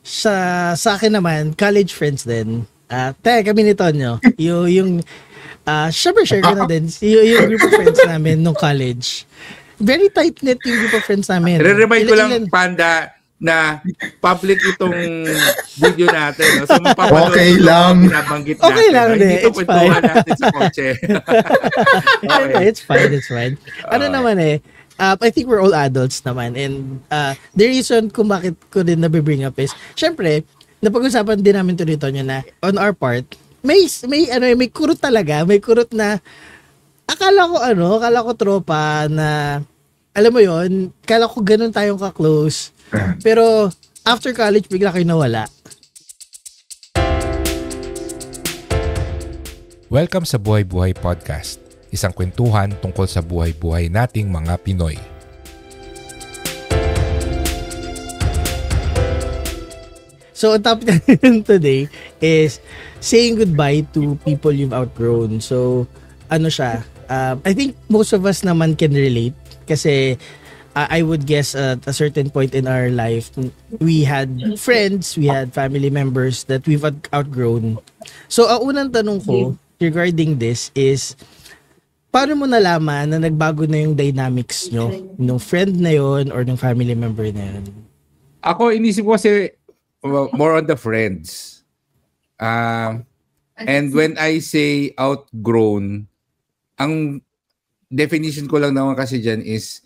sa akin naman, college friends din. Kami ni Tonyo, yung syempre share ko na din, yung group of friends namin nung college. Very tight-knit yung group of friends namin. Re-remind ko lang, Panda, na public itong video natin. No? So, okay lang. Nabanggit natin. Okay lang. Hindi ito kwentuhan natin sa kotse. Okay. It's fine. Ano naman I think we're all adults naman. And the reason kung bakit ko din nabibring up is, syempre, napag-usapan din namin ito dito nyo na on our part, may kurot talaga. May kurot na akala ko tropa na, alam mo yon, akala ko ganun tayong ka-close. Pero, after college, bigla kayo nawala. Welcome sa Buhay Buhay Podcast, isang kwentuhan tungkol sa buhay-buhay nating mga Pinoy. So, ang topic natin today is saying goodbye to people you've outgrown. So, I think most of us naman can relate kasi I would guess at a certain point in our life, we had friends, we had family members that we've outgrown. So, ang unang tanong ko regarding this is, paano mo nalaman na nagbago na yung dynamics nyo ng friend na yon or ng family member na yun? Ako, inisip ko kasi more on the friends. And when I say outgrown, ang definition ko lang naman kasi dyan is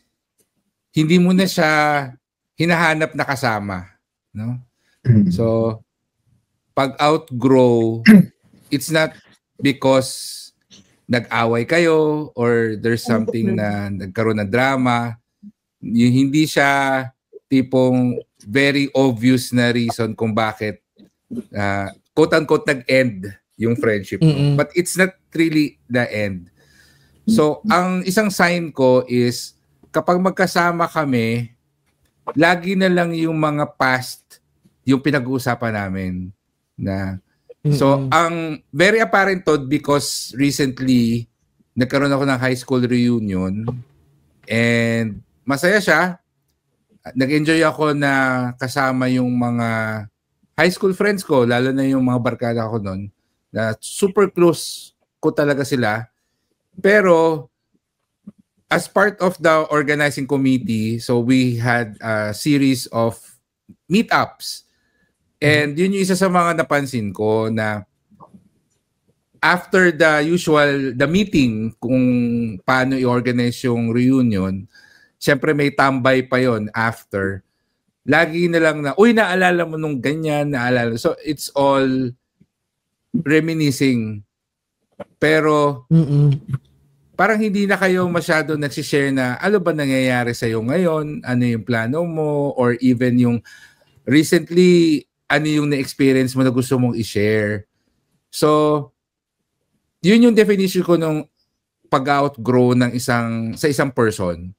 hindi mo na siya hinahanap na kasama. No? So, pag outgrow, it's not because nag-away kayo or there's something na nagkaroon ng drama. Hindi siya tipong very obvious na reason kung bakit quote-unquote nag-end yung friendship. But it's not really the end. So, ang isang sign ko is kapag magkasama kami, lagi na lang yung mga past yung pinag-uusapan namin. So, ang very apparent to because recently, nagkaroon ako ng high school reunion and masaya siya. Nag-enjoy ako na kasama yung mga high school friends ko, lalo na yung mga barkada ko noon, na super close ko talaga sila. Pero as part of the organizing committee, so we had a series of meetups. And yun yung isa sa mga napansin ko na after the meeting kung paano i-organize yung reunion, syempre may tambay pa yon after. Lagi na lang na, uy, naalala mo nung ganyan, naalala. So it's all reminiscing. Pero parang hindi na kayo masyado nagsishare na ano ba nangyayari sa'yo ngayon, ano yung plano mo, or even yung recently, ano yung na-experience mo na gusto mong i-share. So, yun yung definition ko nung pag-outgrow ng sa isang person.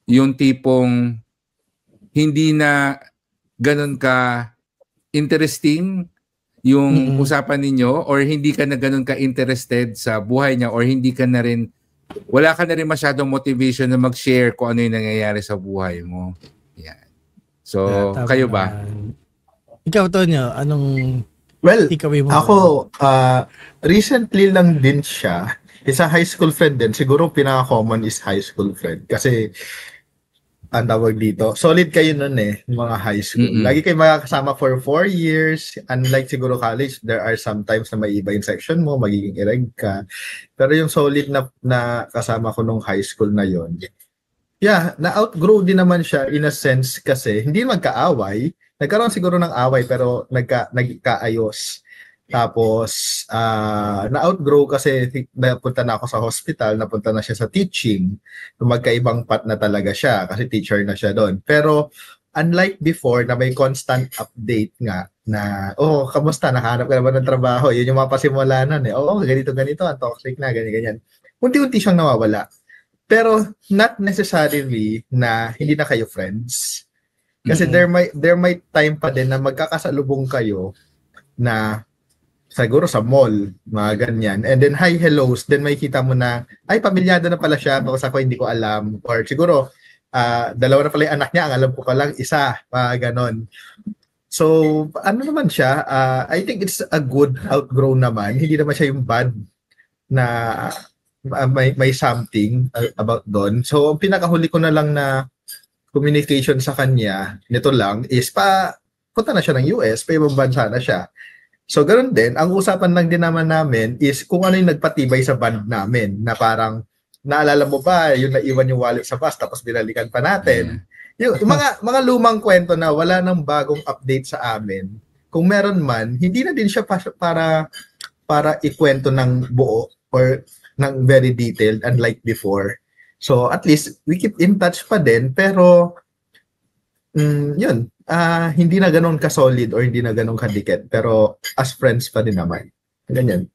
Yung tipong hindi na ganun ka interesting yung usapan ninyo or hindi ka na ganun ka interested sa buhay niya or hindi ka na rin wala ka na rin masyadong motivation na mag-share kung ano yung nangyayari sa buhay mo. Yan. So, kayo ba? Ikaw, Tonyo, anong mo? Ako, recently lang din siya. Isa high school friend din. Siguro pinaka-common is high school friend. Kasi, ang tawag dito, solid kayo nun mga high school. Lagi kayo makakasama for 4 years. Unlike siguro college, there are sometimes na may iba yung section mo, magiging ireg ka. Pero yung solid na kasama ko nung high school na yon, na-outgrow din naman siya in a sense kasi hindi magkaaway. Nagkaroon siguro ng away pero nagkaayos. Tapos, na-outgrow kasi napunta na ako sa hospital, napunta na siya sa teaching. Magkaibang path na talaga siya kasi teacher na siya doon. Pero, unlike before na may constant update nga na, kamusta? Nakahanap ka na ba ng trabaho? Yun yung mga pasimulanan ganito, ang toxic na, ganyan. Unti-unti siyang nawawala. Pero, not necessarily na hindi na kayo friends. Kasi there might time pa din na magkakasalubong kayo na siguro sa mall, mga ganyan. And then, hi, hellos. Then may kita mo na, ay, pamilyado na pala siya. Tapos ako hindi ko alam. Or siguro, dalawa na pala yung anak niya. Ang alam ko ka lang, isa. Mga ganon. So, ano naman siya, I think it's a good outgrown naman. Hindi naman siya yung bad na may something about doon. So, ang pinakahuli ko na lang na communication sa kanya, nito lang, is punta na siya ng US, pa ibang bansa na siya. So, ganoon din, ang usapan lang din naman namin is kung ano yung nagpatibay sa band namin, na parang, naalala mo ba, yung naiwan yung wallet sa bus, tapos binalikan pa natin. Yung mga lumang kwento na wala nang bagong update sa amin. Kung meron man, hindi na din siya para ikwento ng buo or ng very detailed unlike before. So at least we keep in touch pa din, pero yun, hindi na ganun ka-solid or hindi na ganun kadikit, pero as friends pa din naman. Ganyan.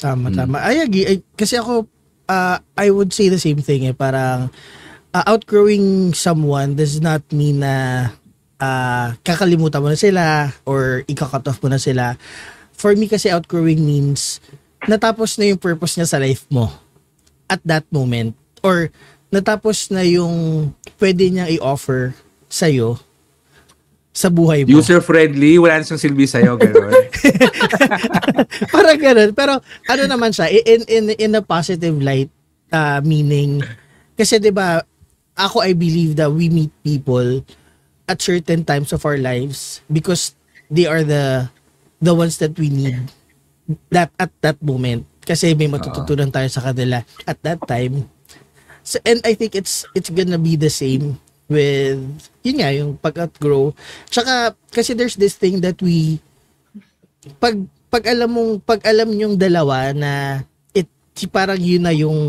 Tama. I agree. Kasi ako, I would say the same thing parang outgrowing someone does not mean na kakalimutan mo na sila or ika-cut off mo na sila. For me kasi outgrowing means natapos na yung purpose niya sa life mo at that moment, or natapos na yung pwede niyang i-offer sa'yo sa buhay mo. User-friendly, wala na siyang silbi sa'yo, gano'n. Parang gano'n. Pero ano naman siya, in a positive light, meaning, kasi 'di ba, ako I believe that we meet people at certain times of our lives because they are the ones that we need that at that moment, kasi may matututunan tayo sa kanila at that time. So, and I think it's gonna be the same with yun nga, yung pag-outgrow. Tsaka kasi there's this thing that we pag alam yung dalawa na parang yun na yung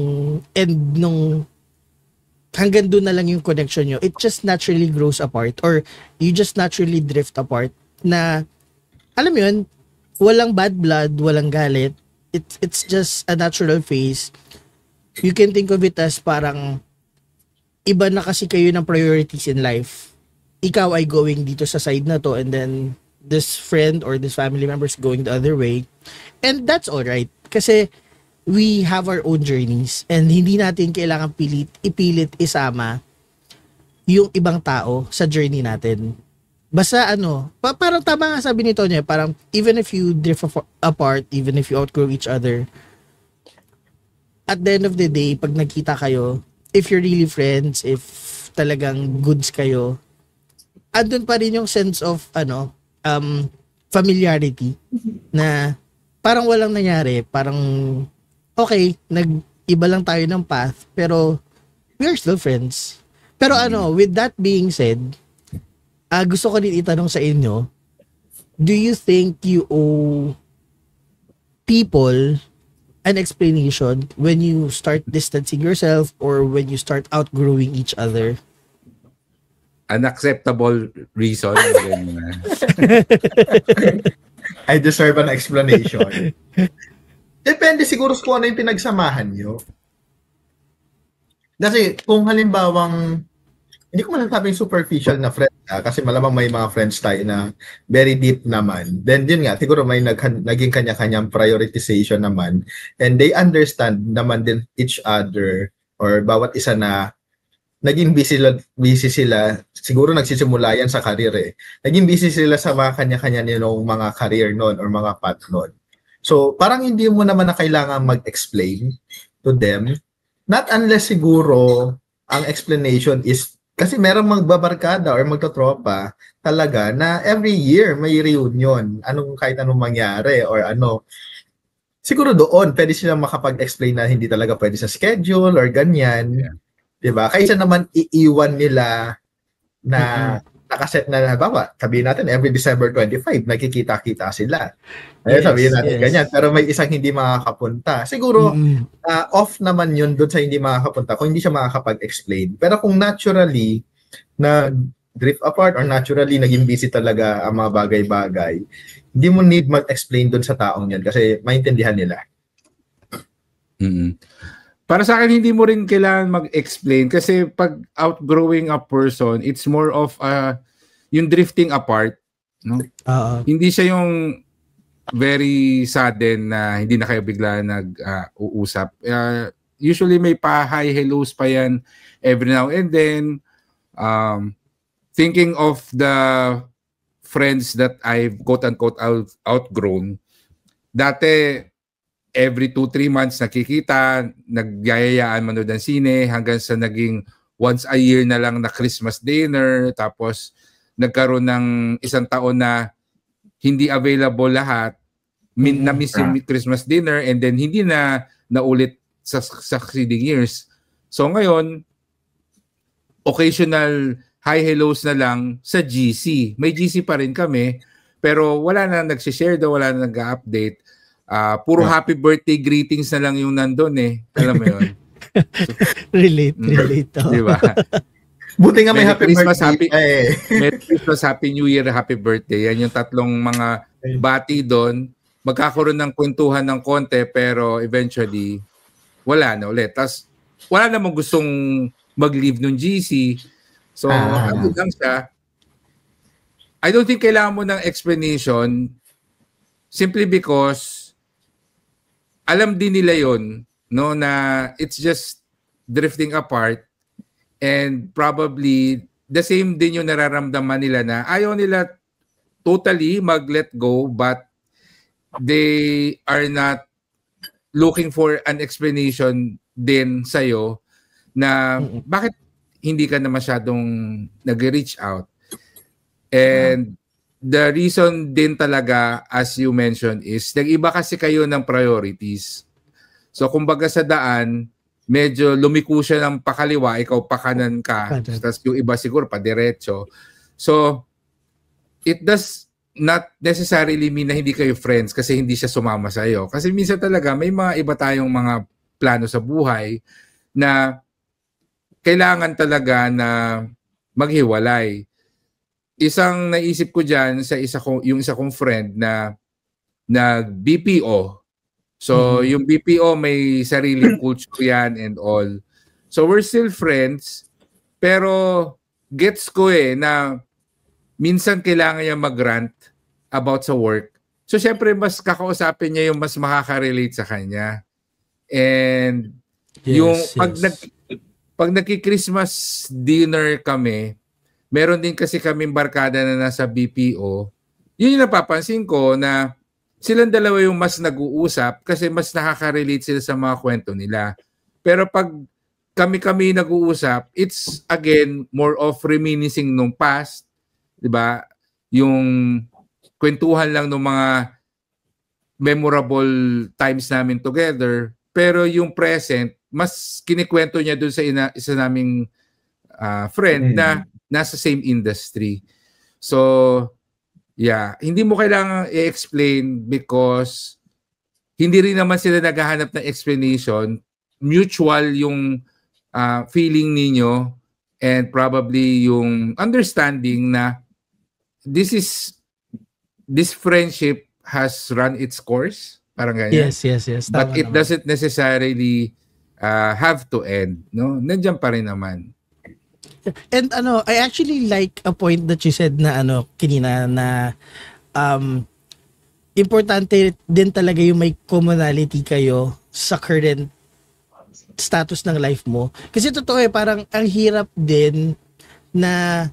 end nung hanggang doon na lang yung connection nyo, it just naturally grows apart or you just naturally drift apart na, alam mo yun, walang bad blood, walang galit. It's just a natural phase. You can think of it as parang iba na kasi kayo ng priorities in life. Ikaw ay going dito sa side na to and then this friend or this family member is going the other way. And that's alright. Kasi we have our own journeys and hindi natin kailangan ipilit isama yung ibang tao sa journey natin. Basta parang tama nga sabi ni Tonya, parang even if you drift apart, even if you outgrow each other, at the end of the day, pag nagkita kayo, if you're really friends, if talagang goods kayo, andun pa rin yung sense of familiarity na parang walang nangyari, parang okay, nag-iba lang tayo ng path, pero we are still friends. Pero with that being said, gusto ko din itanong sa inyo, do you think you owe people an explanation when you start distancing yourself or when you start outgrowing each other? Unacceptable reason. I deserve an explanation. Depende siguro kung ano yung pinagsamahan nyo. Kasi kung halimbawang, hindi ko masasabing superficial na friend kasi malamang may mga friends tayo na very deep naman. Then yun nga, siguro may naging kanya-kanyang prioritization naman. And they understand naman din each other or bawat isa na naging busy sila. Siguro nagsisimula yan sa career Naging busy sila sa mga kanya-kanya nilang mga career noon or mga path noon. So, parang hindi mo naman na kailangan mag-explain to them. Not unless siguro ang explanation is, kasi merong magbabarkada or magtotropa talaga na every year may reunion. Kahit anong mangyari or siguro doon, pwede silang makapag-explain na hindi talaga pwede sa schedule or ganyan. Yeah. Diba? Kaysa naman iiwan nila na nakaset na sabihin natin every December 25 nakikita-kita sila. Sabihin natin ganyan, pero may isang hindi makakapunta. Siguro off naman yun doon sa hindi makakapunta kung hindi siya makakapag-explain. Pero kung naturally na drift apart or naturally naging busy talaga ang mga bagay-bagay, hindi mo need mag-explain doon sa taong yan kasi maintindihan nila. Para sa akin, hindi mo rin kailangan mag-explain kasi pag outgrowing a person, it's more of yung drifting apart. No? Hindi siya yung very sudden na hindi na kayo bigla nag-uusap. Usually may pa-hi, hellos pa yan every now and then. Thinking of the friends that I've quote-unquote outgrown. Dati, every 2-3 months nakikita, nagyayayaan manood ng sine, hanggang sa naging once a year na lang na Christmas dinner, tapos nagkaroon ng isang taon na hindi available lahat, na-miss yung Christmas dinner, and then hindi na naulit sa succeeding years. So ngayon, occasional hi-hellos na lang sa GC. May GC pa rin kami, pero wala na nagsishare daw, wala na nag-update. Puro happy birthday greetings na lang yung nandun eh. Alam mo yun? Relate. Diba? Buti nga may happy Christmas, birthday. Merry Christmas, Happy New Year, Happy Birthday. Yan yung tatlong mga bati doon. Magkakaroon ng kwentuhan ng konti, pero eventually, wala na ulit. Tapos, wala namang gustong mag-leave nung GC. So, ano lang siya. I don't think kailangan mo ng explanation simply because alam din nila yon, no, na it's just drifting apart, and probably the same din yung nararamdaman nila na ayaw nila totally mag-let go, but they are not looking for an explanation din sa'yo na bakit hindi ka na masyadong nag-reach out. And the reason din talaga, as you mentioned, is nag-iba kasi kayo ng priorities. So kumbaga sa daan, medyo lumiko siya ng pakaliwa, ikaw pakanan ka, tapos yung iba siguro padiretso. So it does not necessarily mean na hindi kayo friends kasi hindi siya sumama sa iyo. Kasi minsan talaga may mga iba tayong mga plano sa buhay na kailangan talaga na maghiwalay. Isang naisip ko diyan sa yung isa kong friend na BPO. So yung BPO may sariling culture yan and all. So we're still friends, pero gets ko na minsan kailangan niya mag-rant about sa work. So syempre mas kakausapin niya yung mas makaka-relate sa kanya. And pag nagki-Christmas dinner kami, meron din kasi kaming barkada na nasa BPO. Yun yung napapansin ko na silang dalawa yung mas nag-uusap kasi mas nakaka-relate sila sa mga kwento nila. Pero pag kami nag-uusap, it's again more of reminiscing nung past, 'di ba? Yung kwentuhan lang ng mga memorable times namin together, pero yung present mas kinikwento niya doon sa isa naming friend na nasa same industry. So, yeah, hindi mo kailangan i-explain because hindi rin naman sila naghahanap ng explanation. Mutual yung feeling ninyo and probably yung understanding na this friendship has run its course. Parang ganyan. Yes. But it doesn't necessarily have to end. No? Nandiyan pa rin naman. And I actually like a point that you said na kanina na importante din talaga yung may commonality kayo sa current status ng life mo. Kasi totoo parang ang hirap din na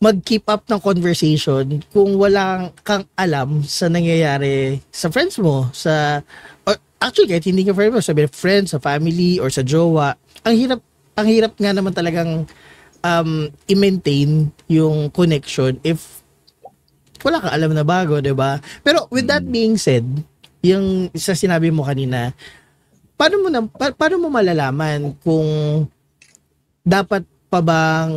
mag-keep up ng conversation kung wala kang alam sa nangyayari sa friends mo, or actually kahit hindi ka friend mo, sabi friends, sa family, or sa jowa. Ang hirap nga naman talagang i-maintain yung connection if wala kang alam na bago, 'di ba? Pero with that being said, yung sa sinabi mo kanina, paano mo malalaman kung dapat pa bang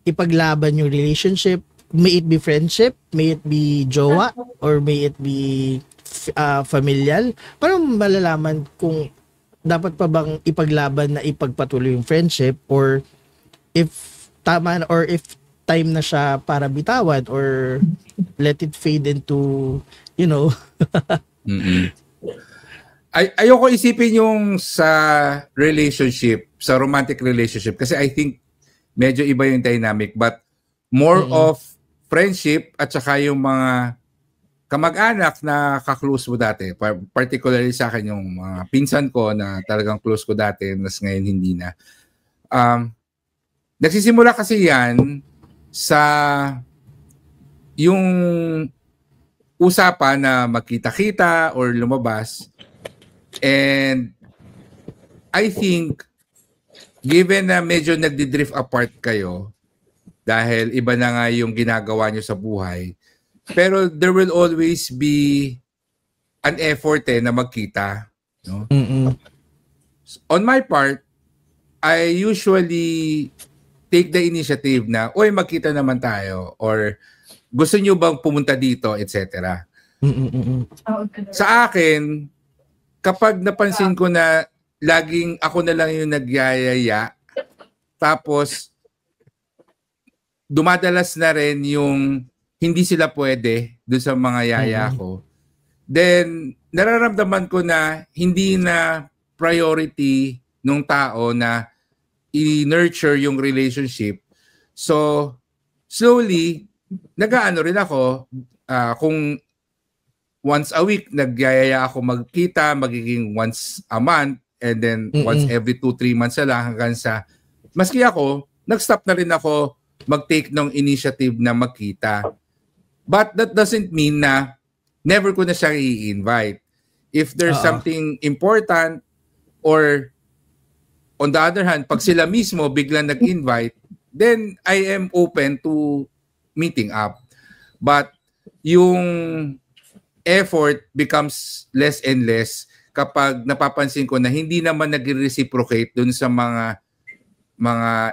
ipaglaban yung relationship? May it be friendship, may it be jowa, or may it be familial? Paano mo malalaman kung dapat pa bang ipaglaban na ipagpatuloy yung friendship, or if tama or if time na siya para bitawan or let it fade into, Ayoko isipin yung sa relationship, sa romantic relationship, kasi I think medyo iba yung dynamic, but more of friendship at saka yung mga kamag-anak na ka-close mo dati. Particularly sa akin yung mga pinsan ko na talagang close ko dati, nas ngayon hindi na. Nagsisimula kasi yan sa yung usapan na magkita-kita or lumabas, and I think given na medyo nagdi-drift apart kayo dahil iba na nga yung ginagawa nyo sa buhay, pero there will always be an effort na magkita, no? On my part, I usually take the initiative na, oy, magkita naman tayo, or gusto nyo bang pumunta dito, etc. Sa akin, kapag napansin ko na laging ako na lang yung nagyayaya, tapos dumadalas na rin yung hindi sila pwede doon sa mga yaya ko, then nararamdaman ko na hindi na priority nung tao na i-nurture yung relationship. So, slowly, nag-aano rin ako, kung once a week, nagyayaya ako magkita, magiging once a month, and then once every 2-3 months na lang hanggang sa, maski ako, nag-stop na rin ako mag-take ng initiative na magkita. But that doesn't mean na never ko na siya i-invite. If there's something important, or on the other hand, pag sila mismo biglang nag-invite, then I am open to meeting up. But yung effort becomes less and less kapag napapansin ko na hindi naman nag-reciprocate dun sa mga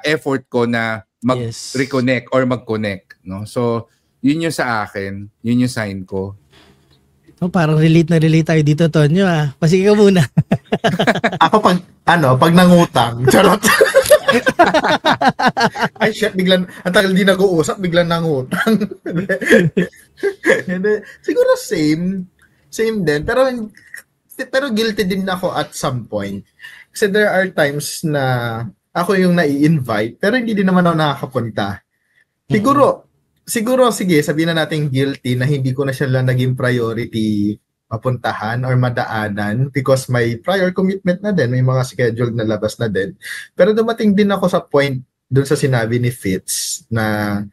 effort ko na mag-reconnect or mag-connect, no? So, yun yung sa akin, yun yung sign ko. Oh, parang relate tayo dito, Tonyo, ah. Pasige ka muna. Ako pag nangutang, charot. Ay shit, biglang, ang tagal di nag-uusap, biglang nangutang. Siguro same din, pero guilty din ako at some point. Kasi there are times na ako yung nai-invite, pero hindi din naman ako nakakapunta. Siguro, sige, sabihin na natin guilty na hindi ko na siya lang naging priority mapuntahan or madaanan because may prior commitment na din, may mga scheduled na labas na din. Pero dumating din ako sa point dun sa sinabi ni Fitz na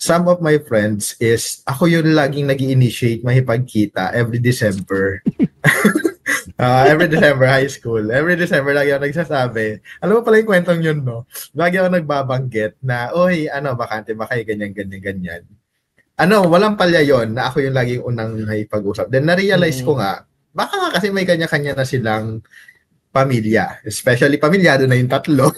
some of my friends is ako yung laging nag-i-initiate mahipagkita every December. Every December high school. Every December lagi ako nagsasabi. Alam mo pala yung kwentong yun, no? Lagi ako nagbabanggit na, oy, bakante ba kayo, ganyan. Walang palya yon na ako yung laging unang naipag-usap. Then na-realize ko nga, baka nga kasi may kanya-kanya na silang pamilya. Especially pamilyado na yung tatlo.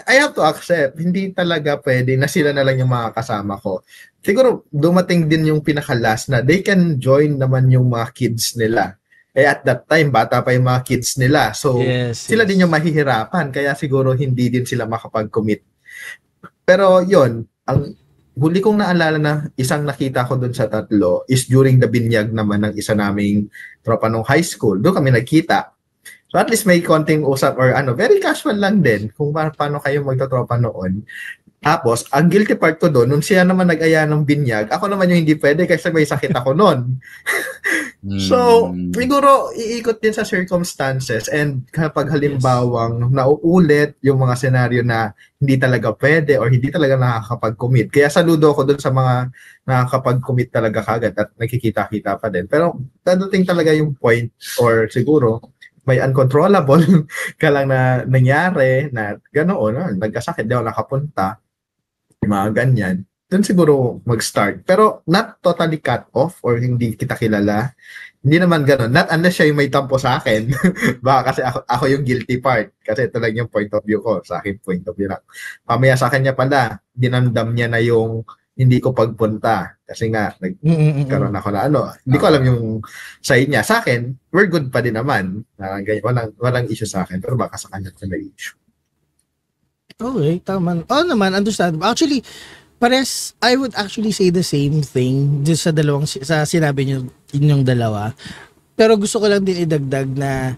I have to accept, hindi talaga pwede na sila na lang yung mga kasama ko. Siguro, dumating din yung pinaka-last na they can join naman yung mga kids nila. At that time, bata pa yung mga kids nila. So, sila din yung mahihirapan. Kaya siguro hindi din sila makapag-commit. Pero yon, ang huli kong naalala na isang nakita ko dun sa tatlo is during the binyag naman ng isa naming tropa nung high school. Doon kami nagkita. So at least may konting usap or very casual lang din kung paano kayo magtotropa noon. Tapos, ang guilty part ko doon, nung siya naman nag-aya ng binyag, ako naman yung hindi pwede kasi may sakit ako noon. So, siguro, iikot din sa circumstances and kapag halimbawang nauulit yung mga senaryo na hindi talaga pwede or hindi talaga nakakapag-commit. Kaya saludo ako doon sa mga nakakapag-commit talaga kagad at nakikita-kita pa din. Pero, dadating talaga yung point or siguro, may uncontrollable ka lang na nangyari na ganoon, nagkasakit, di ako nakapunta, mga ganyan, doon siguro mag-start. Pero not totally cut off or hindi kita kilala. Hindi naman gano'n. Not unless siya yung may tampo sa akin. Baka kasi ako yung guilty part. Kasi ito lang yung point of view ko. Sa akin, point of view lang. Pamaya sa akin niya pala, dinamdam niya na yung hindi ko pagpunta. Kasi nga, nagkaroon ako na Hindi ko alam yung sa niya. Sa akin, we're good pa din naman. Walang issue sa akin. Pero baka sa kanya may issue. Okay, tama. Naman, understandable. Actually, I would actually say the same thing just sa sinabi niyo inyong dalawa. Pero gusto ko lang din idagdag na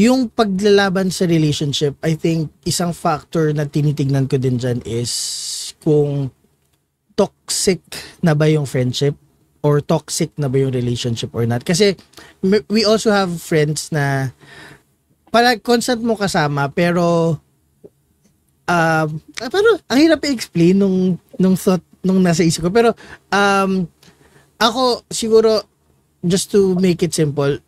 yung paglalaban sa relationship, I think isang factor na tinitignan ko din dyan is kung toxic na ba yung friendship or toxic na ba yung relationship or not. Kasi we also have friends na constant mo kasama pero pero ang hirap i-explain nung thought nung nasa isip ko. Pero ako siguro, just to make it simple,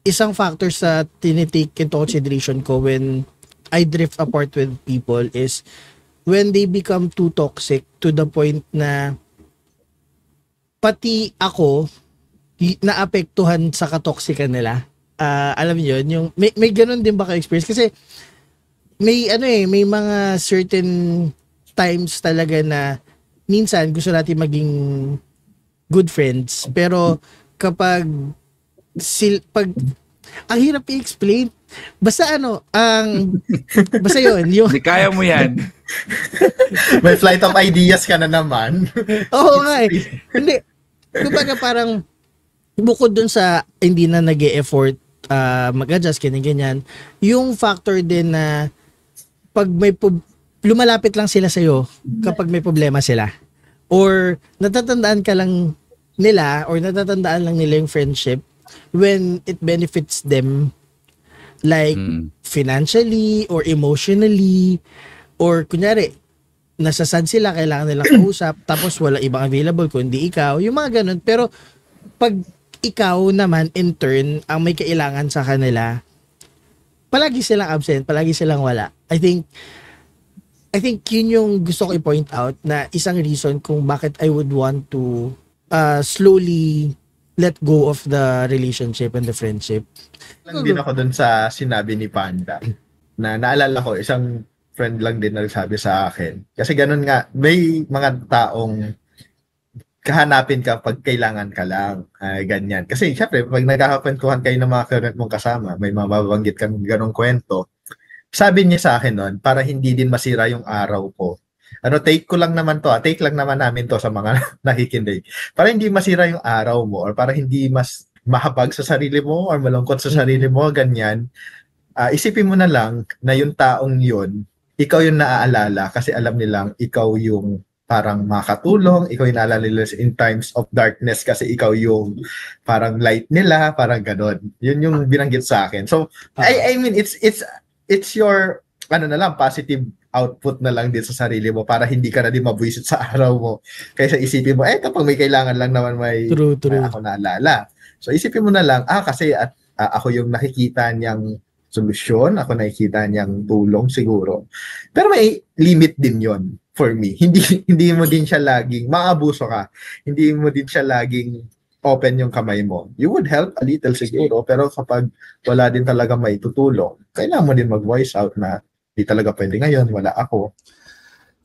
isang factor sa tinitake into consideration ko when I drift apart with people is when they become too toxic to the point na pati ako naapektuhan sa katoksikan nila. Alam niyo yun, yung may ganun din ba ka-experience? Kasi may may mga certain times talaga na minsan gusto natin maging good friends, pero kapag pag ang hirap i-explain, basta basta yun yung Hindi kaya mo yan. May flight of ideas ka na naman. Oo nga eh. Hindi, kumbaga parang bukod dun sa hindi na nag-e-effort mag-adjust, ganyan, yung factor din na pag lumalapit lang sila sa'yo kapag may problema sila, or natatandaan ka lang nila, or natatandaan lang nila yung friendship when it benefits them, like financially or emotionally, or kunyari nasa sad sila, kailangan nilang kausap, tapos wala ibang available kundi ikaw, yung mga ganun. Pero pag ikaw naman in turn ang may kailangan sa kanila, palagi silang absent, palagi silang wala. I think yun yung gusto ko i-point out na isang reason kung bakit I would want to slowly let go of the relationship and the friendship. Lang din ako dun sa sinabi ni Panda na naalala ko, isang friend lang din nagsabi sa akin. Kasi ganun nga, may mga taong kahanapin ka pag kailangan ka lang. Ganyan. Kasi syempre, pag nagkakakwentuhan kayo ng mga current mong kasama, may mababanggit kang ganong kwento. Sabi niya sa akin nun, para hindi din masira yung araw ko. Take ko lang naman to. Take lang naman namin to sa mga nakikinig. Para hindi masira yung araw mo, or para hindi mas mahabag sa sarili mo or malungkot sa sarili mo, ganyan. Isipin mo na lang na yung taong yun, ikaw yung naaalala kasi alam nilang ikaw yung parang makatulong, ikaw yung naalala nila in times of darkness kasi ikaw yung parang light nila, parang ganon. Yun yung binanggit sa akin. So, I mean, it's your, positive output na lang din sa sarili mo para hindi ka na din mabwisit sa araw mo. Kaysa isipin mo, kapag may kailangan lang naman may ako naalala. So, isipin mo na lang, kasi ako yung nakikita niyang solusyon, ako nakikita niyang tulong siguro. Pero may limit din yon for me. Hindi mo din siya laging maabuso ka. Hindi mo din siya laging open yung kamay mo. You would help a little siguro, pero kapag wala din talaga may tutulong, kailangan mo din mag-voice out na di talaga pwede ngayon, wala ako.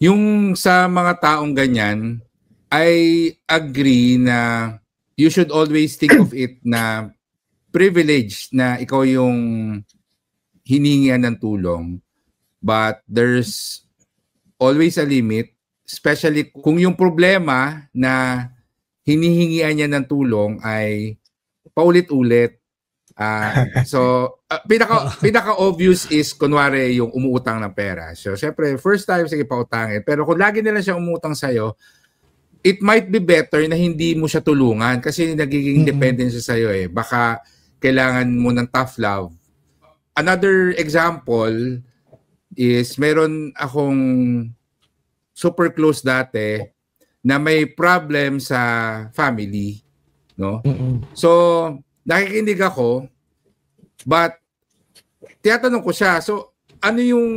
Yung sa mga taong ganyan, I agree na you should always think of it na privilege na ikaw yung hiningian ng tulong. But there's always a limit, especially kung yung problema na hinihingian niya ng tulong ay paulit-ulit. Pinaka-obvious is kunwari yung umuutang ng pera. So, syempre, first time, sige pautangin. Pero kung lagi nila siya umuutang sa'yo, it might be better na hindi mo siya tulungan kasi nagiging dependent siya sa'yo eh. Baka kailangan mo ng tough love. Another example is meron akong super close dati na may problem sa family, no? So, nakikinig ako, but tinatanong ko siya, so ano yung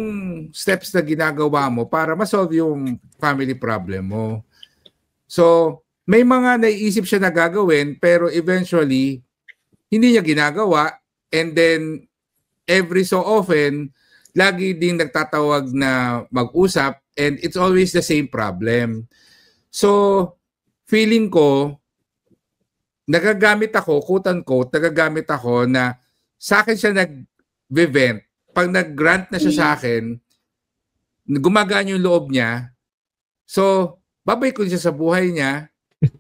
steps na ginagawa mo para ma-solve yung family problem mo? So, may mga naiisip siya na gagawin, pero eventually, hindi niya ginagawa, and then, every so often, lagi ding nagtatawag na mag-usap, and it's always the same problem. So, feeling ko, nagagamit ako, quote-unquote, nagagamit ako na sa akin siya nag-vent. Pag nag-grant na siya sa akin, gumagaan yung loob niya. So, babay ko siya sa buhay niya,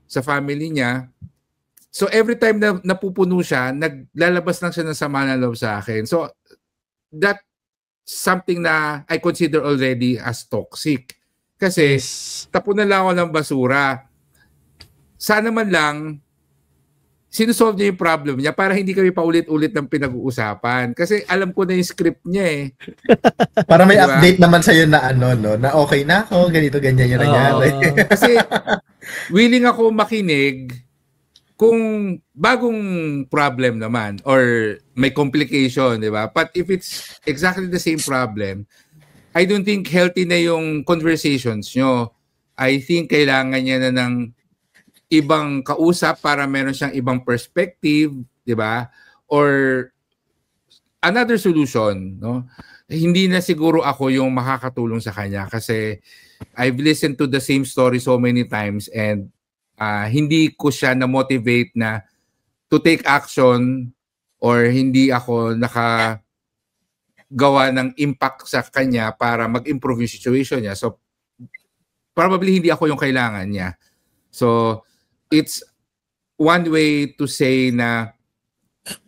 sa family niya. So, every time na napupuno siya, naglalabas lang siya ng sama ng loob sa akin. So, that's something na I consider already as toxic. Kasi, tapon na lang ako ng basura. Sana man lang, sinusolve niya yung problem niya para hindi kami paulit-ulit ng pinag-uusapan. Kasi alam ko na yung script niya eh. Para may update naman sa'yo na na okay na ako, ganito, ganyan yung nangyari. Kasi willing ako makinig kung bagong problem naman or may complication, di ba? But if it's exactly the same problem, I don't think healthy na yung conversations nyo. I think kailangan niya na ng ibang kausap para meron siyang ibang perspective, di ba? Or another solution, no? Hindi na siguro ako yung makakatulong sa kanya kasi I've listened to the same story so many times and hindi ko siya na-motivate na to take action or hindi ako nakagawa ng impact sa kanya para mag-improve yung situation niya. So, probably hindi ako yung kailangan niya. So, it's one way to say na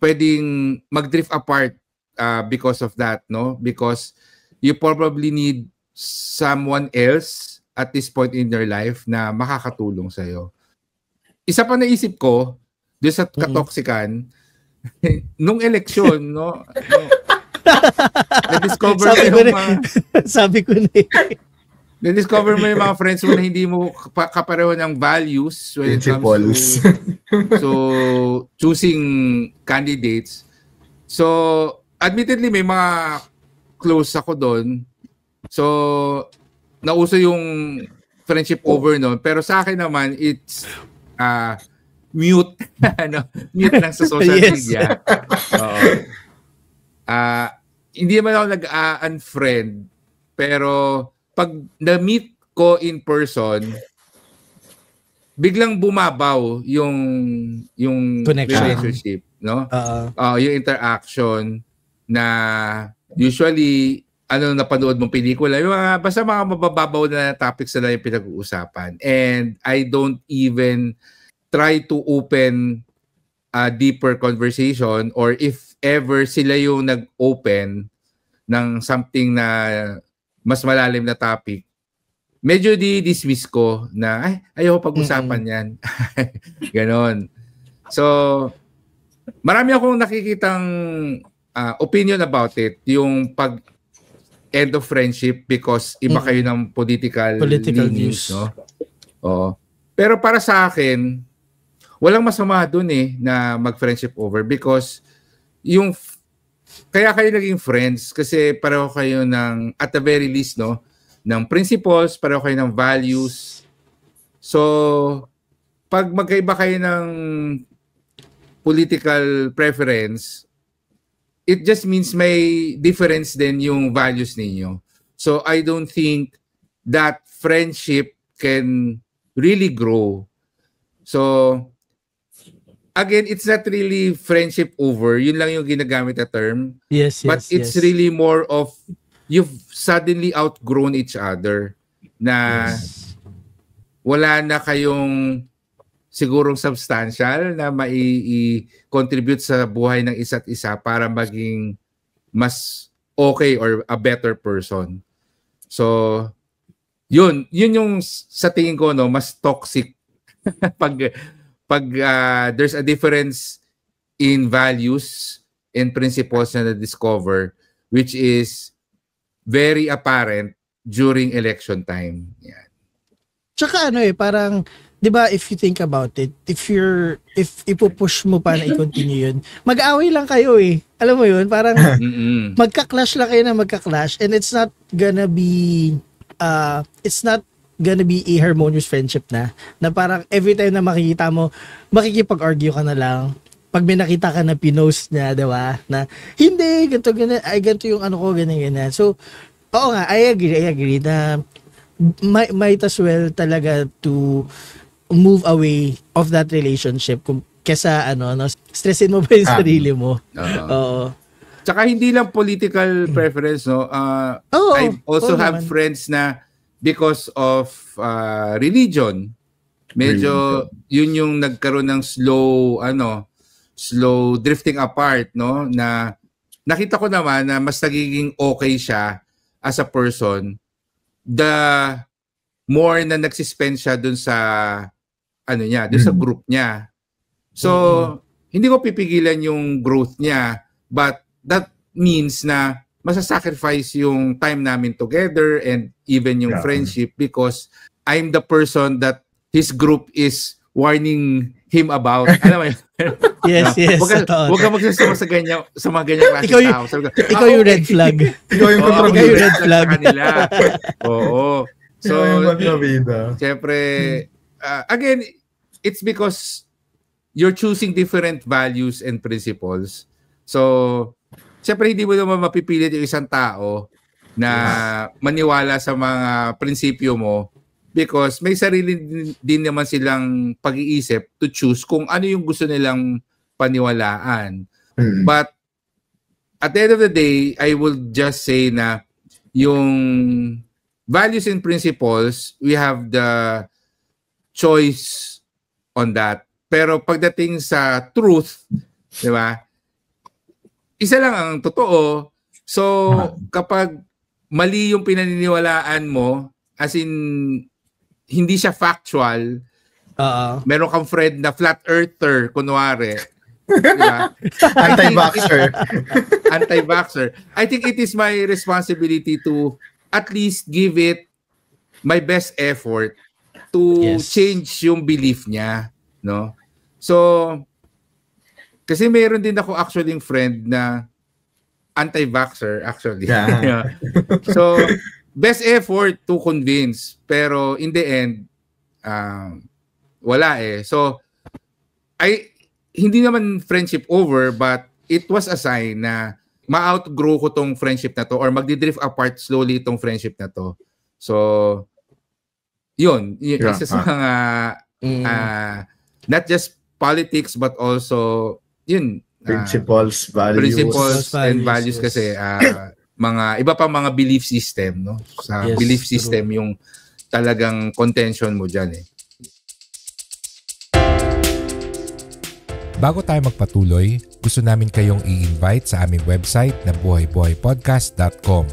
pwedeng mag-drift apart because of that, no? Because you probably need someone else at this point in your life na makakatulong sa'yo. Isa pa naisip ko, doon sa katoksikan, nung eleksyon, no? Na-discover sabi ko na na-discover mo yung mga friends mo na hindi mo kapareho ng values when it comes to choosing candidates. So, admittedly, may mga close ako doon. So, nauso yung friendship over noon. Pero sa akin naman, it's mute. Mute lang sa social media. Hindi naman ako nag-unfriend. Pero pag na-meet ko in person, biglang bumabaw yung relationship, no? Yung interaction na usually napanood mong pelikula, yung basta mga mabababaw na topics na yung pinag-uusapan. And I don't even try to open a deeper conversation or if ever sila yung nag-open ng something na mas malalim na topic, medyo di-dismiss ko na, ayoko pag-usapan yan. Ganon. So, marami akong nakikitang opinion about it. Yung pag-end of friendship because iba kayo ng political leanings, no? Oo. Pero para sa akin, walang masama dun na mag-friendship over because yung kaya kayo naging friends kasi pareho kayo ng, at the very least, no, ng principles, pareho kayo ng values. So, pag magkaiba kayo ng political preference, it just means may difference din yung values ninyo. So, I don't think that friendship can really grow. So, again, it's not really friendship over. Yun lang yung ginagamit na term. Yes, but it's really more of you've suddenly outgrown each other na wala na kayong sigurong substantial na mai-contribute sa buhay ng isa't isa para maging mas okay or a better person. So, yun yung sa tingin ko, no, mas toxic pag there's a difference in values and principles na na-discover which is very apparent during election time. Yan. Tsaka parang, di ba, if you think about it, if ipupush mo pa na i-continue yun, mag-away lang kayo Alam mo yun? Parang magka-clash lang kayo na magka-clash and it's not gonna be a harmonious friendship na parang every time na makikita mo, makikipag-argue ka na lang. Pag may nakita ka na pinost niya, diba? Na, hindi, ganito yung ganyan. So, oo nga, I agree na might as well talaga to move away of that relationship kesa stressin mo pa yung sarili mo. Oo. Tsaka hindi lang political preference, no? I also have friends na because of religion, medyo yun yung nagkaroon ng slow drifting apart, no? Na nakita ko naman na mas nagiging okay siya as a person the more na nagsispend siya dun sa dun sa group niya. So, hindi ko pipigilan yung growth niya, but that means na masasacrifice yung time namin together and even yung friendship because I'm the person that his group is warning him about. Alam mo yun? Yes. Huwag ka magsasama sa mga ganyan klase tao. Ikaw yung red flag. Ikaw yung red flag. Kanila. Oo. So, siyempre, again, it's because you're choosing different values and principles. So, siyempre, hindi mo naman mapipilit yung isang tao na maniwala sa mga prinsipyo mo because may sarili din naman silang pag-iisip to choose kung ano yung gusto nilang paniwalaan. But at the end of the day, I will just say na yung values and principles, we have the choice on that. Pero pagdating sa truth, di ba? Isa lang ang totoo. So, kapag mali yung pinaniniwalaan mo, as in, hindi siya factual, meron kang friend na flat earther, kunwari, diba? Anti-vaxxer. I think it is my responsibility to at least give it my best effort to change yung belief niya, no? So, kasi mayroon din ako actually yung friend na anti-vaxxer actually. Yeah. So, best effort to convince. Pero in the end, wala eh. So, hindi naman friendship over, but it was a sign na ma-outgrow ko tong friendship na to or magdi-drift apart slowly itong friendship na to. So, yun. Isa sa mga, not just politics, but also, yun. Principles, values. Principles and values kasi mga iba pa mga belief system, no? Sa belief system yung talagang contention mo diyan eh. Bago tayo magpatuloy, gusto namin kayong i-invite sa aming website na buhaybuhaypodcast.com.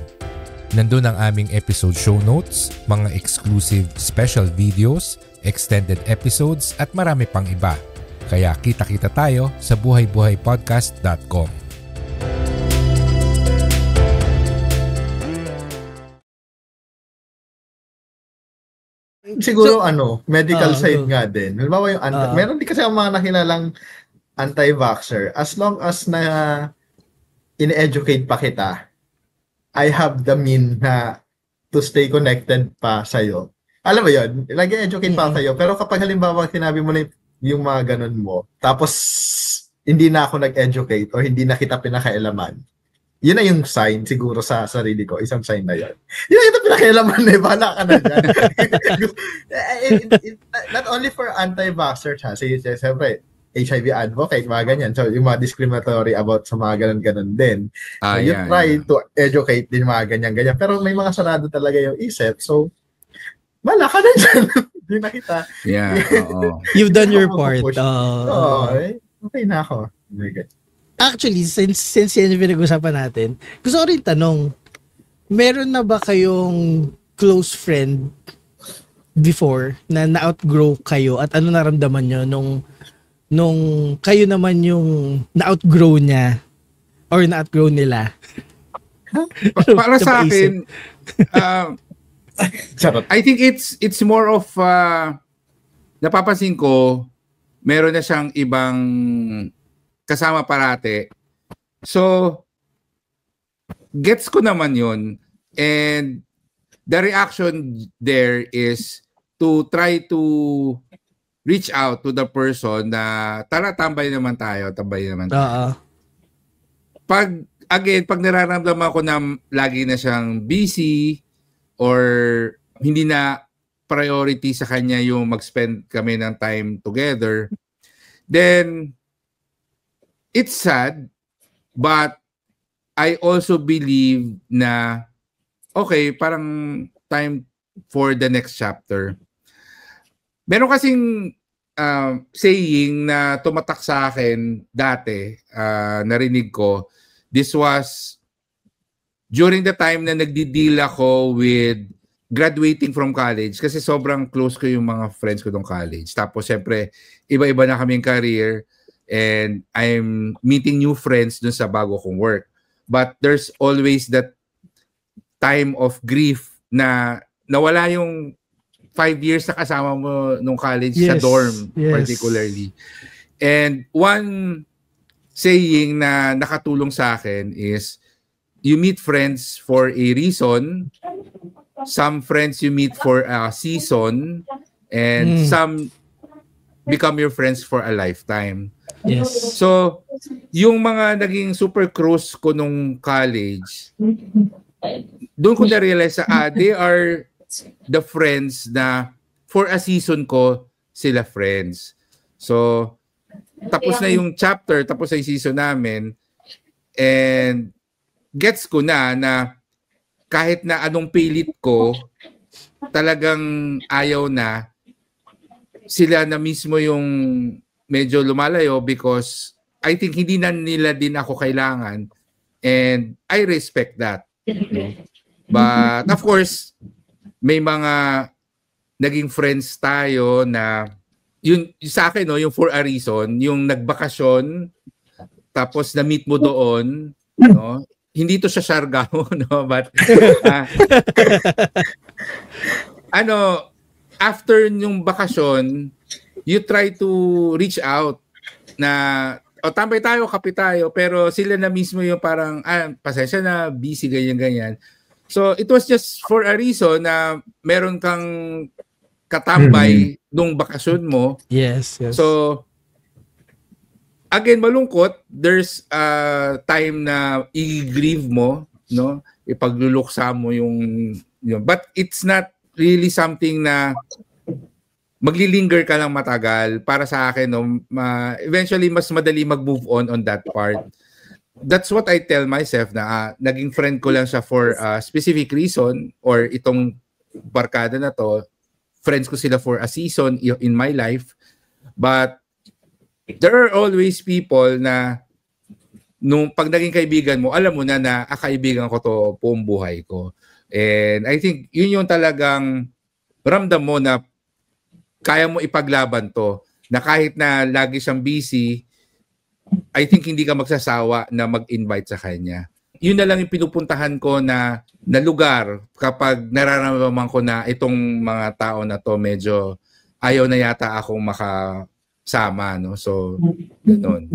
Nandun ang aming episode show notes, mga exclusive special videos, extended episodes at marami pang iba. Kaya kita-kita tayo sa buhaybuhaypodcast.com. Siguro medical side nga din. Halimbawa yung meron din kasi ang mga nakilalang anti-vaxxer. As long as na in-educate pa kita, I have the mean na to stay connected pa sa'yo. Alam mo yun, nag-educate pa sa'yo. Pero kapag halimbawa sinabi mo na yung mga ganun mo, tapos hindi na ako nag-educate o hindi na kita pinakailaman, yun na yung sign siguro sa sarili ko. Isang sign na yun. Yun na yung pinakailaman eh. Bahala ka na dyan. Not only for anti-vaxxers ha. Siyempre, HIV advocate, mga ganyan. So, yung mga discriminatory about sa mga ganun-ganun din. So, you try to educate din mga ganyan-ganyan. Pero may mga sarado talaga yung isip. So, bahala ka na dyan. Hindi na kita. Yeah. You've done your part. Okay na ako. Very good. Actually, since yan yung pinag-usapan natin, gusto ko rin tanong, meron na ba kayong close friend before na na-outgrow kayo at ano naramdaman nyo nung kayo naman yung na-outgrow niya or na-outgrow nila? Para sa akin, I think it's more of napapansin ko, meron na siyang ibang kasama parate. So, gets ko naman yun. And the reaction there is to try to reach out to the person na tara, tambay naman tayo. Pag nararamdaman ko na lagi na siyang busy or hindi na priority sa kanya yung mag-spend kami ng time together, then it's sad, but I also believe na okay, parang time for the next chapter. Meron kasing saying na tumatak sa akin dati, narinig ko. This was during the time na nagdi-deal ako with graduating from college kasi sobrang close ko yung mga friends ko ng college. Tapos syempre, iba-iba na kaming career. and I'm meeting new friends dun sa bago kong work. But there's always that time of grief na nawala yung 5 years na kasama mo nung college sa dorm particularly. And one saying na nakatulong sa akin is, you meet friends for a reason, some friends you meet for a season, and some become your friends for a lifetime. Yes. So, yung mga naging super close ko nung college, doon ko na-realize they are the friends na for a season ko sila friends. So, tapos na yung chapter, tapos na yung season namin, and gets ko na kahit na anong pilit ko, talagang ayaw na, sila na mismo yung medyo lumalayo because I think hindi na nila din ako kailangan, and I respect that. But of course, may mga naging friends tayo na yun sa akin, no, yung for a reason, yung nagbakasyon tapos na-meet mo doon, no? Hindi to siya Siargao, no, but after yung bakasyon, you try to reach out na tambay tayo, kape tayo, pero sila na mismo yung parang pasensya na, busy, ganyan. So it was just for a reason na meron kang katambay nung bakasyon mo. Yes. So again, malungkot, there's a time na i-grieve mo, no? Ipagluluksa mo yung but it's not really something na maglilinger ka lang matagal. Para sa akin, no, eventually mas madali mag-move on that part. That's what I tell myself na naging friend ko lang siya for a specific reason, or itong barkada na to, friends ko sila for a season in my life. But there are always people na nung pag naging kaibigan mo, alam mo na kaibigan ko to buong buhay ko. And I think yun yung talagang ramdam mo na kaya mo ipaglaban to, na kahit na lagi siyang busy, I think hindi ka magsasawa na mag-invite sa kanya. Yun na lang yung pinupuntahan ko na lugar kapag nararamdaman ko na itong mga tao na to medyo ayaw na yata akong makasama, no? So, ganoon.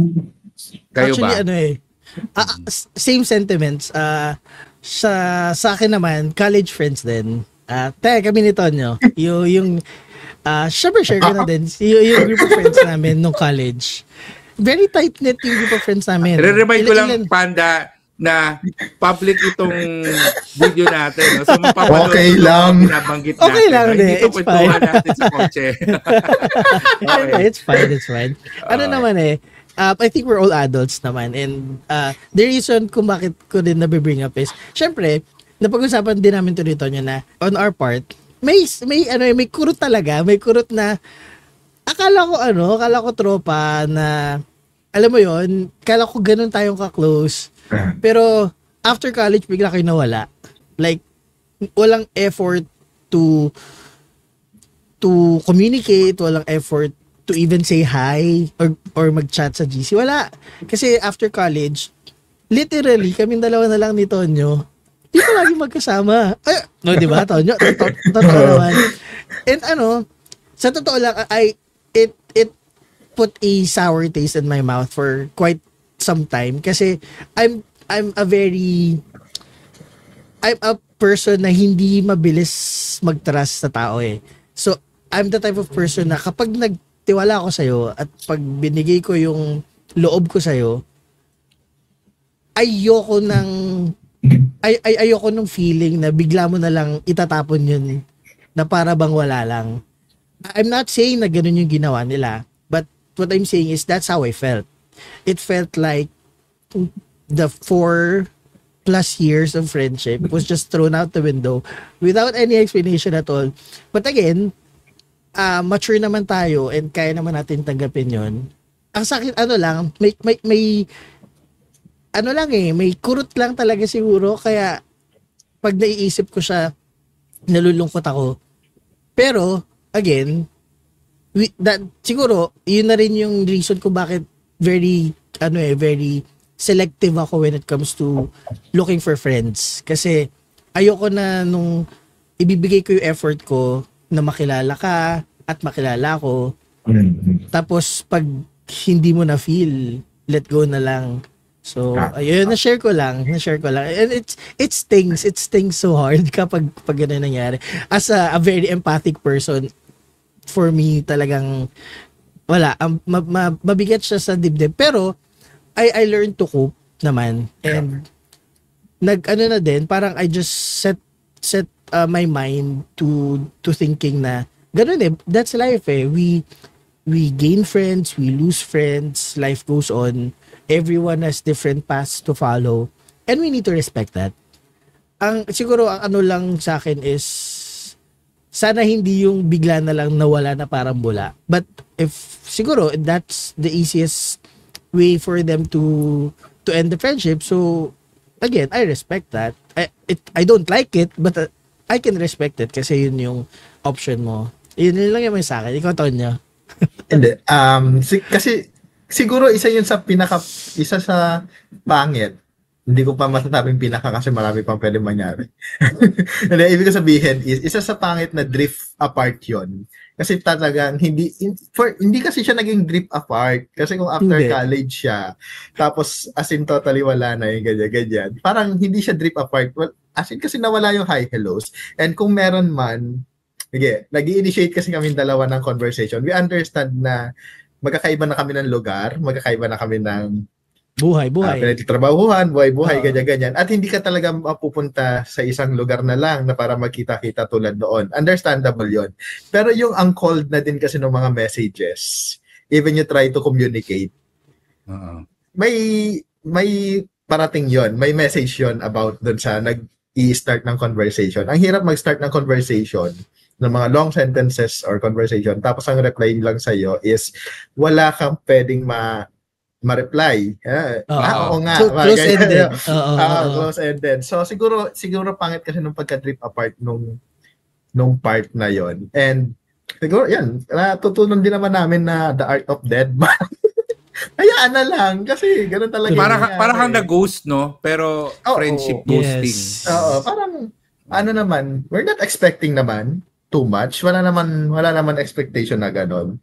Kayo actually, ba? Same sentiments. Sa akin naman, college friends din. Kami ni Tonyo. Yung share ko na din. Yung group of friends namin nung college. Very tight-knit yung group of friends namin. Re-remind ko lang, Panda, na public itong video natin. No? So, okay lang. Nabanggit okay natin. Lang. Hindi ito kwentuhan natin sa kotse. Okay. It's fine. Naman I think we're all adults naman. And the reason kung bakit ko din nabibring up is, syempre, napag-usapan din namin to dito nyo na on our part, may kurot talaga. May kurot na akala ko tropa na, alam mo yon, akala ko ganun tayong ka-close. Pero after college, bigla kayo nawala. Like, walang effort to communicate, walang effort to even say hi or mag-chat sa GC. Wala. Kasi after college, literally, kaming dalawa na lang ni Tonyo, di pa lagi magkasama. No, di ba, Tonyo? Totoo naman. And sa totoo lang, it put a sour taste in my mouth for quite some time kasi I'm a person na hindi mabilis mag-trust sa tao eh. So I'm the type of person na kapag nagtiwala ako sa'yo at pag binigay ko yung loob ko sa'yo, ayoko ng feeling na bigla mo na lang itatapon yun na para bang wala lang. I'm not saying na ganun yung ginawa nila, but what I'm saying is that's how I felt. It felt like the 4+ years of friendship was just thrown out the window without any explanation at all. But again, mature naman tayo and kaya naman natin tanggapin yun. Ang sakit, may kurot lang talaga siguro, kaya pag naiisip ko siya, nalulungkot ako. Pero, again, siguro, yun na rin yung reason ko bakit very selective ako when it comes to looking for friends. Kasi ayoko na nung ibibigay ko yung effort ko na makilala ka at makilala ko. Tapos pag hindi mo na feel, let go na lang. So, ayun, na-share ko lang. And it stings so hard kapag ganun nangyari. As a very empathic person, for me talagang wala, mabigat siya sa dibdib. Pero I learned to cope naman, and na din, parang I just set my mind to thinking na ganun eh, that's life eh. We gain friends, we lose friends, life goes on. Everyone has different paths to follow, and we need to respect that. Siguro ang lang sa akin is sana hindi yung bigla na lang nawala na parang bula. But if siguro that's the easiest way for them to end the friendship. So again, I respect that. I don't like it, but I can respect it kasi yun yung option mo. Yun lang yung sa akin. Ikaw, Tonyo. Hindi. Kasi siguro isa sa pangit. Hindi ko pa masasabing pinaka kasi marami pang pwede mangyari. Hindi, ibig sabihin is isa sa pangit na drift apart yon. Kasi talagang hindi kasi siya naging drift apart. Kasi kung after college siya, tapos as in totally wala na yung ganyan. Parang hindi siya drift apart. Well, as in kasi nawala yung hi hellos. And kung meron man, nag-i-initiate kasi kami dalawa ng conversation. We understand na magkakaiba na kami ng lugar, magkakaiba na kami ng buhay. Pinagtatrabahuhan, buhay, ganyan. At hindi ka talaga mapupunta sa isang lugar na lang na para magkita-kita tulad noon. Understandable yon. Pero yung ang cold na din kasi ng mga messages, even you try to communicate, may parating yon, may message yon about dun sa nag-i-start ng conversation. Ang hirap mag-start ng conversation ng mga long sentences or conversation, tapos ang reply lang sa'yo is wala kang pwedeng ma-reply. Oo nga. So, close-ended. Close-ended. So, siguro pangit kasi nung pagka-trip apart nung part na yon. And, siguro, yan, natutunan din naman namin na the art of dead man. Hayaan na lang. Kasi, ganun talaga. Para kang na-ghost, no? Pero, friendship ghosting. Yes. Parang, naman, we're not expecting naman too much. Wala naman expectation na gano'n.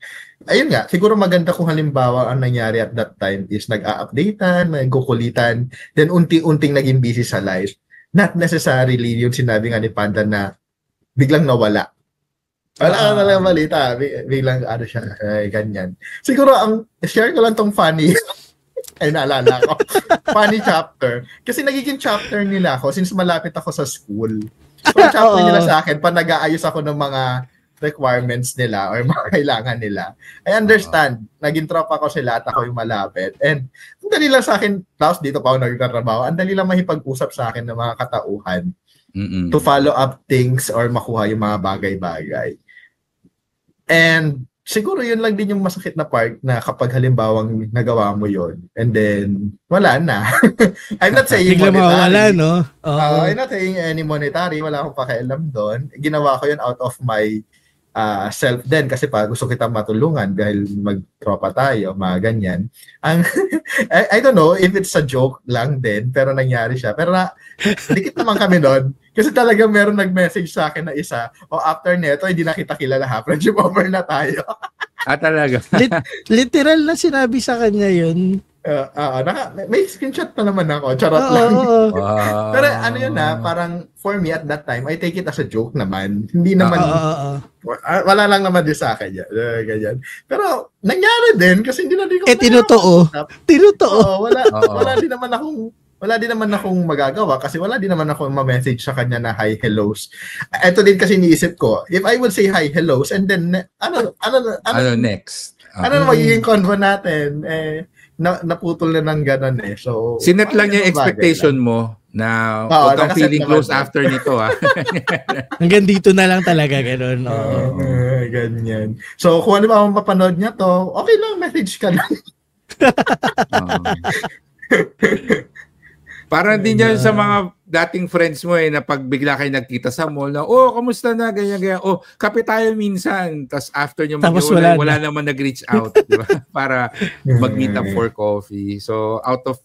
Ayun nga, siguro maganda kung halimbawa ang nangyari at that time is nag-a-updatean, nagkukulitan, then unti-unting naging busy sa life. Not necessarily yung sinabi nga ni Panda na biglang nawala. Wala na lang balita. Biglang siya, ganyan. Siguro share ko lang tong funny. Ay, naalala ko. Funny chapter. Kasi nagiging chapter nila ako since malapit ako sa school. So, chapter nila sa akin, pa nag-aayos ako ng mga requirements nila or mga kailangan nila. I understand. Naging tropa ko sila at ako yung malapit. And ang dali lang sa akin, tapos dito pa ako nagtatrabaho, ang dali lang mahipag-usap sa akin ng mga katauhan to follow up things or makuha yung mga bagay-bagay. And siguro yun lang din yung masakit na part na kapag halimbawang nagawa mo yun and then wala na. I'm not saying monetary. No? I'm not saying any monetary. Wala akong pakialam doon. Ginawa ko yun out of my self din kasi pa gusto kitang matulungan dahil magtropa tayo, mga ganyan. I don't know if it's a joke lang din pero nangyari siya. Pero dikit naman kami doon. Kasi talaga meron nag-message sa akin na isa, after neto, hindi na kita kilala ha, friendship over na tayo. Talaga? Literal na sinabi sa kanya yun. May screenshot pa naman ako, charot lang. Pero yun parang for me at that time, I take it as a joke naman. Hindi naman, wala lang naman din sa akin yan. Ganyan. Pero nangyari din kasi hindi na din ko Tinuto. Wala din naman akong magagawa kasi wala din naman akong ma-message sa kanya na hi, hellos. Ito din kasi iniisip ko, if I would say hi, hellos, and then, ano next? Ano na magiging convo natin? Naputol na ng gano'n eh. So, sinet lang yung expectation mo na huwag kang feeling close after nito Hanggang dito na lang talaga gano'n. Ganyan. So, kung ano ba ang mapanood niya to, okay lang, message ka lang. Para din yan sa mga dating friends mo na pag bigla kayo nagkita sa mall na, kamusta na, ganyan. Kape tayo minsan. Tapos after nyo wala naman nag-reach out, di ba? Para mag-meet up for coffee. So out of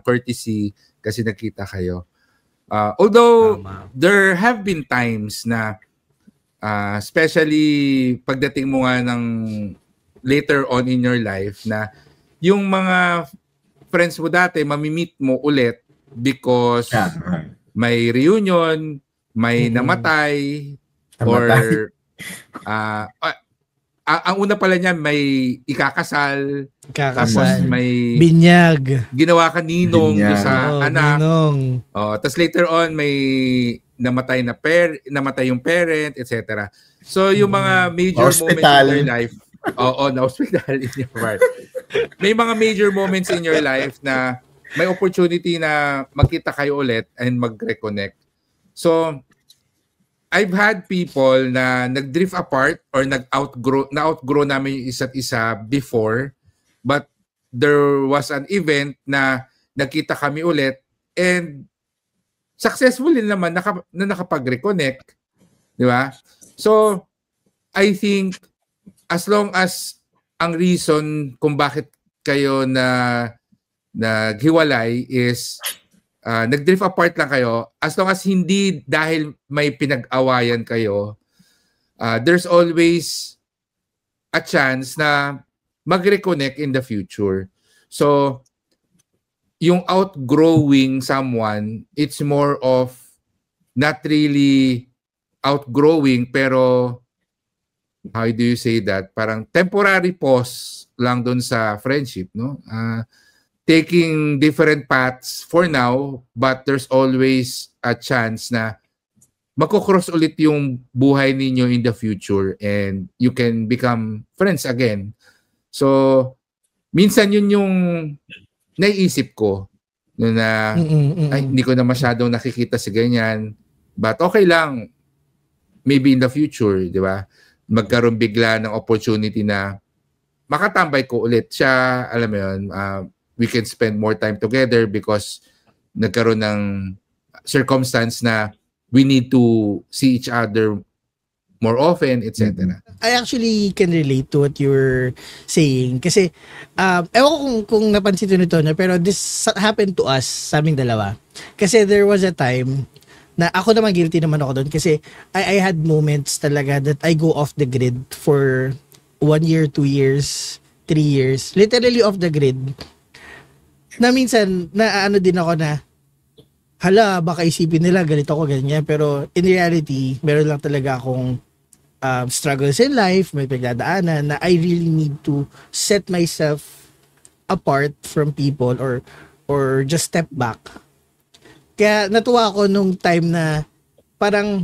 courtesy kasi nagkita kayo. Although there have been times na especially pagdating mo nga ng later on in your life na yung mga friends mo dati, mamimit mo ulit because may reunion, may namatay, or ang una pala niyan may ikakasal, tapos may binyag, ginawa ka ninong sa anak. Tapos later on may namatay yung parent, etc. So yung mga major moments in your life, na hospital in your part. May mga major moments in your life na may opportunity na magkita kayo ulit and mag-reconnect. So I've had people na nag-drift apart or na-outgrow namin yung isa't isa before, but there was an event na nagkita kami ulit and successful din naman na nakapag-reconnect. Di ba? So, I think as long as ang reason kung bakit kayo naghiwalay is nag-drift apart lang kayo, as long as hindi dahil may pinag-awayan kayo, there's always a chance na mag-reconnect in the future. So, yung outgrowing someone, it's more of not really outgrowing, pero how do you say that? Parang temporary pause lang dun sa friendship, no? Taking different paths for now, but there's always a chance na magkocross ulit yung buhay ninyo in the future and you can become friends again. So, minsan yun yung naiisip ko na hindi ko na masyadong nakikita si ganyan. But okay lang, maybe in the future, di ba? Magkaroon bigla ng opportunity na makatambay ko ulit siya. Alam mo yun, we can spend more time together because nagkaroon ng circumstance na we need to see each other more often, etc. I actually can relate to what you're saying kasi ewan ko kung napansin nito na pero this happened to us sa aming dalawa. Kasi there was a time na ako naman guilty naman ako doon kasi I had moments talaga that I go off the grid for 1 year, 2 years, 3 years, literally off the grid. Na minsan na din ako na hala, baka isipin nila ganito ko ganyan, pero in reality meron lang talaga akong struggles in life, may pagdadaanan na I really need to set myself apart from people or just step back. Kaya natuwa ako nung time na parang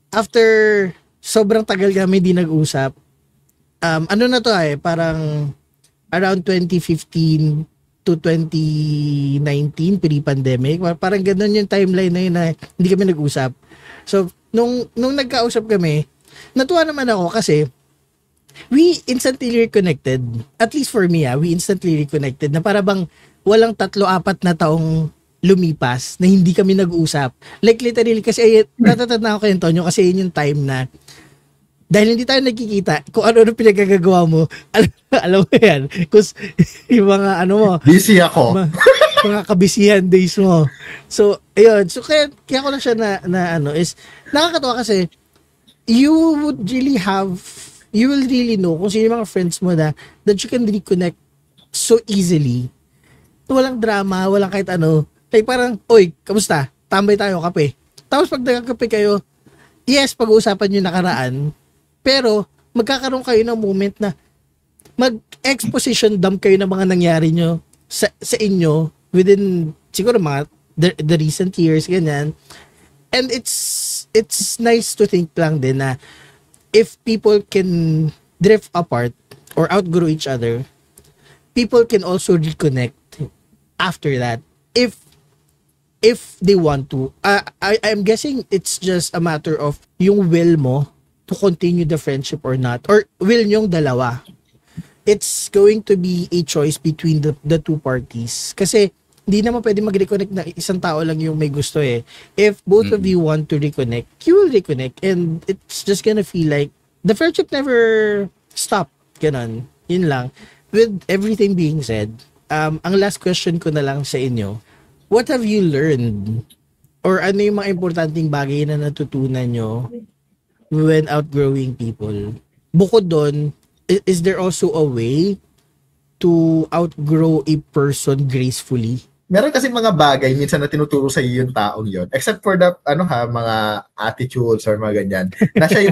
after sobrang tagal kami di nag-usap, parang around 2015 to 2019 pre-pandemic, parang gano'n yung timeline na yun na hindi kami nag-usap. So nung nagkausap kami, natuwa naman ako kasi we instantly reconnected. At least for me, we instantly reconnected na para bang walang 3-4 na taong lumipas na hindi kami nag-uusap. Like literally kasi natatanda ko kayo, Tonyo, kasi yun yung time na dahil hindi tayo nagkikita, kung ano pinagagagawa mo, alam mo yan. Kasi yung mga mo. Busy ako. Mga kabisihan days mo. So, ayun. So, kaya ko lang siya is nakakatawa kasi you will really know kung sino yung mga friends mo that you can reconnect so easily. Walang drama, walang kahit ano. Like parang, oy, kamusta? Tambay tayo, kape. Tapos pag nagkakape kayo, yes, pag-uusapan yung nakaraan, pero magkakaroon kayo ng moment na mag-exposition dump kayo ng mga nangyari nyo sa inyo within siguro mga the recent years, ganyan. And it's nice to think lang din na if people can drift apart or outgrow each other, people can also reconnect after that if they want to. I'm guessing it's just a matter of yung will mo to continue the friendship or not, or will nyong dalawa. It's going to be a choice between the two parties. Kasi hindi naman pwede mag-reconnect na isang tao lang yung may gusto eh. If both of you want to reconnect, you will reconnect and it's just gonna feel like the friendship never stop. Ganon. Yun lang. With everything being said, ang last question ko na lang sa inyo, what have you learned? Or ano yung mga importanteng bagay na natutunan nyo when outgrowing people? Bukod doon, is there also a way to outgrow a person gracefully? Meron kasi mga bagay minsan na tinuturo sa iyo yung taong yon, except for the mga attitudes or mga ganyan. Na siya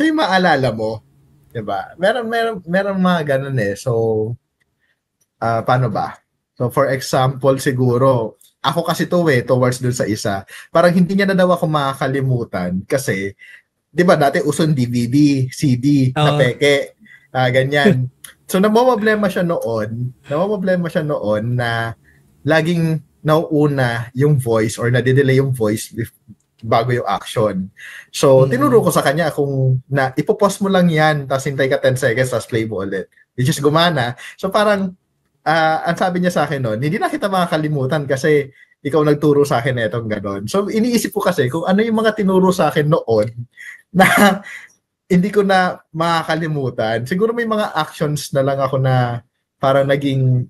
yung maalala mo, 'di ba? Meron mga ganun eh. So paano ba? So for example, siguro ako kasi towards dun sa isa, parang hindi niya na daw ako makakalimutan kasi 'di ba dati uso DVD, CD, na peke, ganyan. So namomroblema siya noon na laging nauuna yung voice or nadidelay yung voice bago yung action. So, tinuro ko sa kanya kung na ipopost mo lang yan, tapos hintay ka 10 seconds, tapos play mo ulit. Which is gumana. So, parang, ang sabi niya sa akin noon, hindi na kita makakalimutan kasi ikaw nagturo sa akin etong ganon. So, iniisip ko kasi kung ano yung mga tinuro sa akin noon na hindi ko na makakalimutan. Siguro may mga actions na lang ako na parang naging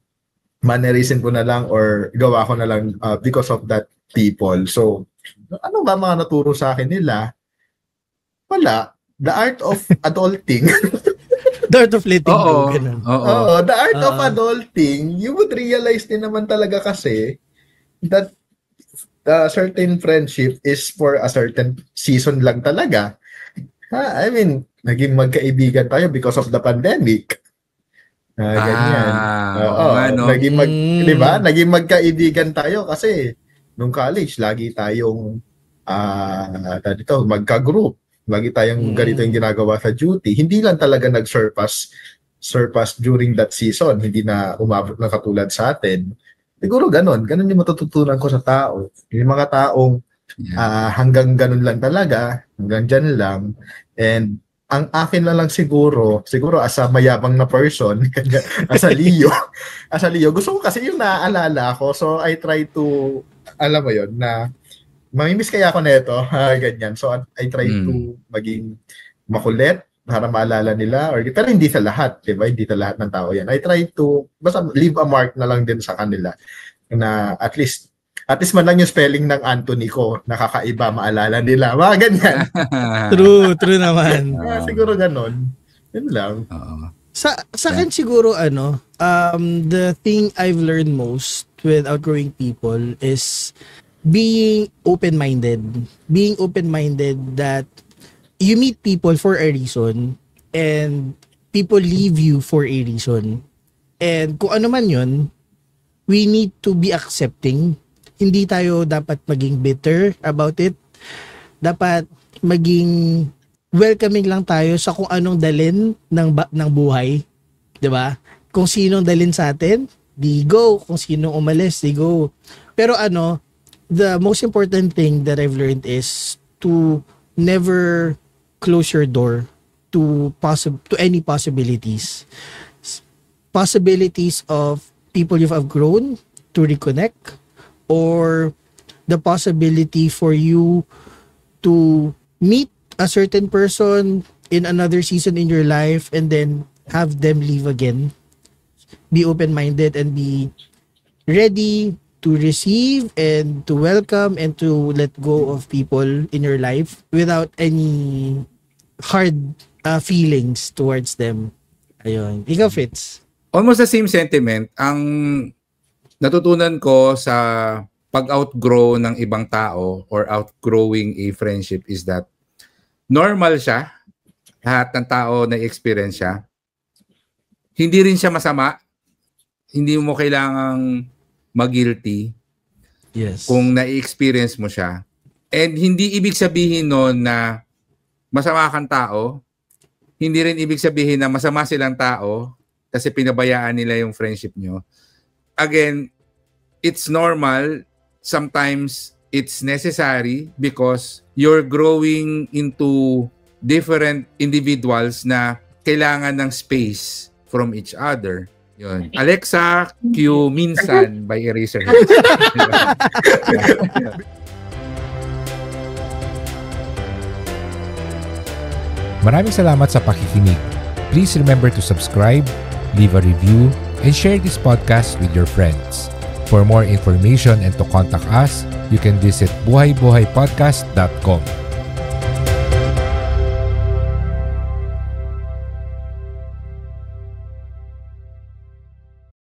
mannerism ko na lang or gawa ko na lang because of that people. So, ano ba mga naturo sa akin nila? Wala. The art of adulting. The art of letting go. Oo. The art of adulting, you would realize din naman talaga kasi that certain friendship is for a certain season lang talaga. I mean, naging magkaibigan tayo because of the pandemic. Ganyan. Di ba? Naging magkaibigan tayo kasi nung college, lagi tayong magka-group. Lagi tayong ganito yung ginagawa sa duty. Hindi lang talaga nag-surpass during that season. Hindi na umabot na katulad sa atin. Siguro ganun yung matututunan ko sa tao. Yung mga taong hanggang ganun lang talaga, hanggang dyan lang. And ang akin na lang siguro as a mayabang na person, as a Leo, gusto ko kasi yung naaalala ko. So I try to, alam mo yun, na mamimiss kaya ako nito, ganyan. So I try to maging makulit para maalala nila. Pero hindi sa lahat, di ba? Hindi sa lahat ng tao yan. I try to, basta leave a mark na lang din sa kanila na at least man lang yung spelling ng Anthony ko, nakakaiba, maalala nila. Mga ganyan. True naman. Siguro ganon. Yun lang. Sa akin siguro, the thing I've learned most with outgrowing people is being open-minded. Being open-minded that you meet people for a reason and people leave you for a reason. And kung ano man yun, we need to be accepting. Hindi tayo dapat maging bitter about it. Dapat maging welcoming lang tayo sa kung anong dalin ng buhay. 'Di ba? Kung sinong dalin sa atin, di go. Kung sinong umalis, di go. Pero the most important thing that I've learned is to never close your door to any possibilities. Possibilities of people you've outgrown to reconnect, or the possibility for you to meet a certain person in another season in your life and then have them leave again. Be open-minded and be ready to receive and to welcome and to let go of people in your life without any hard feelings towards them. Ayun. Ikaw, Fitz? Almost the same sentiment. Ang natutunan ko sa pag-outgrow ng ibang tao or outgrowing a friendship is that normal siya. Lahat ng tao na experience siya. Hindi rin siya masama. Hindi mo kailangang mag-guilty kung na-experience mo siya. And hindi ibig sabihin nun na masama kang tao. Hindi rin ibig sabihin na masama silang tao kasi pinabayaan nila yung friendship nyo. Again, it's normal. Sometimes it's necessary because you're growing into different individuals na kailangan ng space from each other. Yun. Alexa, cue Minsan by Eraserhead. Maraming salamat sa pakikinig. Please remember to subscribe, leave a review, and share this podcast with your friends. For more information and to contact us, you can visit buhaybuhaypodcast.com.